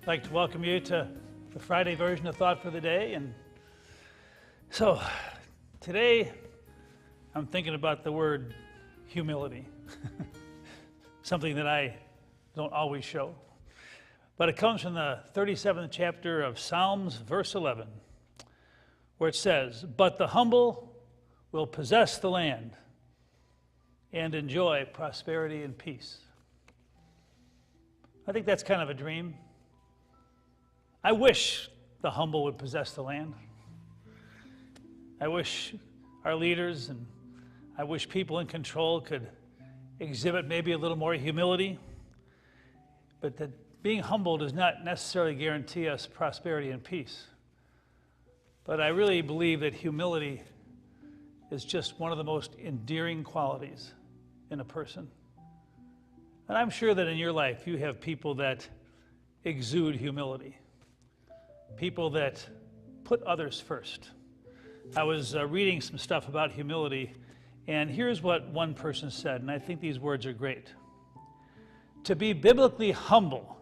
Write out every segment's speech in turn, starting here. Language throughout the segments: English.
I'd like to welcome you to the Friday version of Thought for the Day. And so today I'm thinking about the word humility, something that I don't always show. But it comes from the 37th chapter of Psalms, verse 11, where it says, "But the humble will possess the land and enjoy prosperity and peace." I think that's kind of a dream. I wish the humble would possess the land. I wish our leaders and I wish people in control could exhibit maybe a little more humility, but that being humble does not necessarily guarantee us prosperity and peace. But I really believe that humility is just one of the most endearing qualities in a person. And I'm sure that in your life you have people that exude humility, people that put others first. I was reading some stuff about humility, and here's what one person said, and I think these words are great. To be biblically humble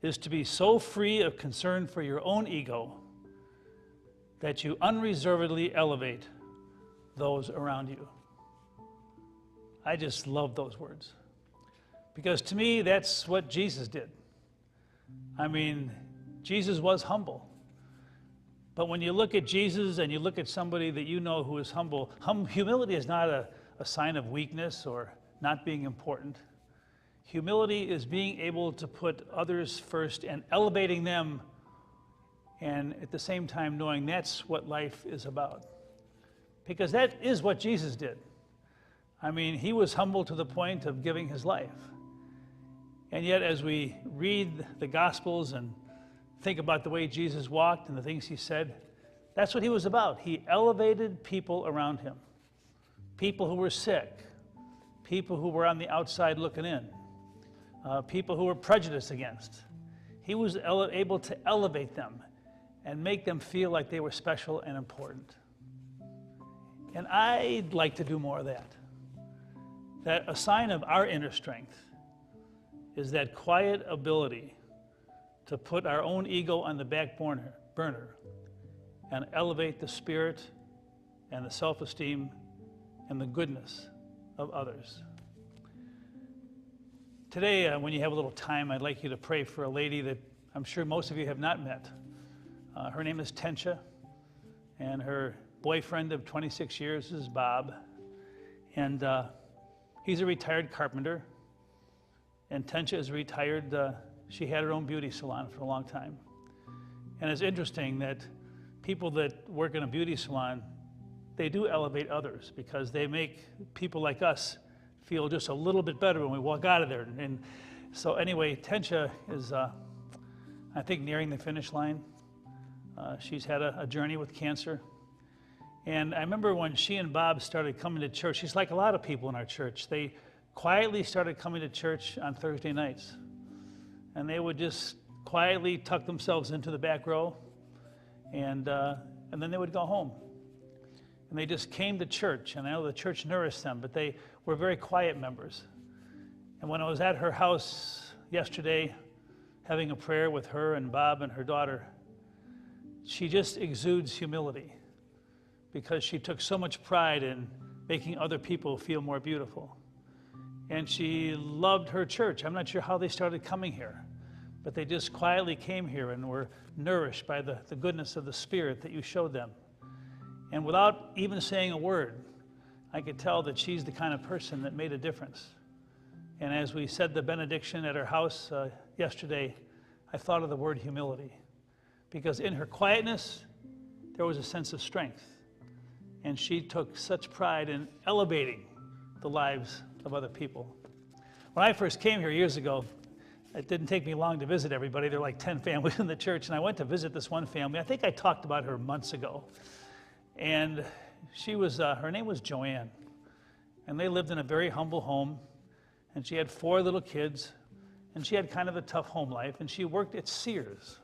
is to be so free of concern for your own ego that you unreservedly elevate those around you. I just love those words, because to me that's what Jesus did. I mean, Jesus was humble. But when you look at Jesus and you look at somebody that you know who is humble, humility is not a sign of weakness or not being important. Humility is being able to put others first and elevating them, and at the same time knowing that's what life is about. Because that is what Jesus did. I mean, he was humble to the point of giving his life. And yet as we read the Gospels and think about the way Jesus walked and the things he said, that's what he was about. He elevated people around him. People who were sick, people who were on the outside looking in, people who were prejudiced against. He was able to elevate them and make them feel like they were special and important. And I'd like to do more of that. That a sign of our inner strength is that quiet ability to put our own ego on the back burner and elevate the spirit and the self-esteem and the goodness of others. Today, when you have a little time, I'd like you to pray for a lady that I'm sure most of you have not met. Her name is Tencha, and her boyfriend of 26 years is Bob. And he's a retired carpenter, and Tencha is retired. She had her own beauty salon for a long time. And it's interesting that people that work in a beauty salon, they do elevate others because they make people like us feel just a little bit better when we walk out of there. And so anyway, Tencha is, I think, nearing the finish line. She's had a journey with cancer. And I remember when she and Bob started coming to church, she's like a lot of people in our church. They quietly started coming to church on Thursday nights. And they would just quietly tuck themselves into the back row, and then they would go home. And they just came to church, and I know the church nourished them, but they were very quiet members. And when I was at her house yesterday, having a prayer with her and Bob and her daughter, she just exudes humility because she took so much pride in making other people feel more beautiful. And she loved her church. I'm not sure how they started coming here, but they just quietly came here and were nourished by the goodness of the Spirit that you showed them. And without even saying a word, I could tell that she's the kind of person that made a difference. And as we said the benediction at her house yesterday, I thought of the word humility, because in her quietness, there was a sense of strength. And she took such pride in elevating the lives of other people. When I first came here years ago, it didn't take me long to visit everybody. There were like 10 families in the church, and I went to visit this one family. I think I talked about her months ago. And she was, her name was Joanne. And they lived in a very humble home, and she had 4 little kids, and she had kind of a tough home life, and she worked at Sears.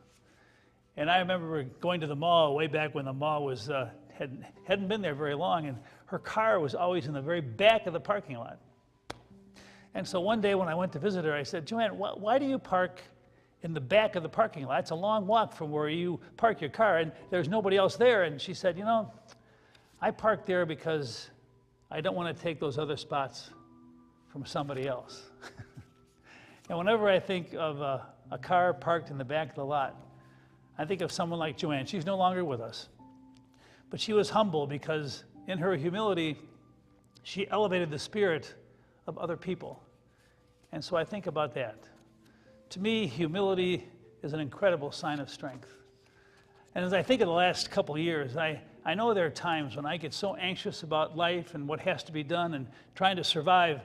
And I remember going to the mall way back when the mall was, hadn't been there very long, and her car was always in the very back of the parking lot. And so one day when I went to visit her, I said, "Joanne, why do you park in the back of the parking lot. It's a long walk from where you park your car, and there's nobody else there. And she said, I parked there because I don't want to take those other spots from somebody else. And whenever I think of a car parked in the back of the lot, I think of someone like Joanne. She's no longer with us. But she was humble because in her humility, she elevated the spirit of other people. And so I think about that. To me, humility is an incredible sign of strength. And as I think of the last couple of years, I know there are times when I get so anxious about life and what has to be done and trying to survive,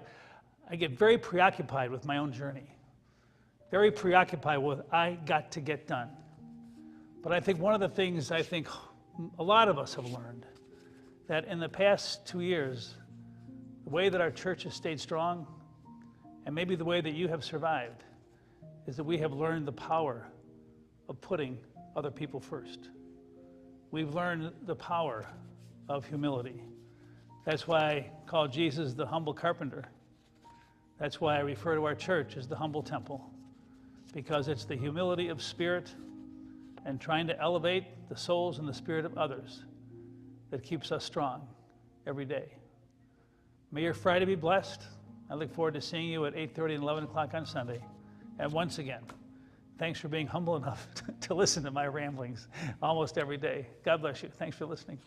I get very preoccupied with my own journey. Very preoccupied with what I got to get done. But I think one of the things I think a lot of us have learned, that in the past 2 years, the way that our church has stayed strong, and maybe the way that you have survived, is that we have learned the power of putting other people first. We've learned the power of humility. That's why I call Jesus the humble carpenter. That's why I refer to our church as the humble temple, because it's the humility of spirit and trying to elevate the souls and the spirit of others that keeps us strong every day. May your Friday be blessed. I look forward to seeing you at 8:30 and 11 o'clock on Sunday. And once again, thanks for being humble enough to listen to my ramblings almost every day. God bless you. Thanks for listening.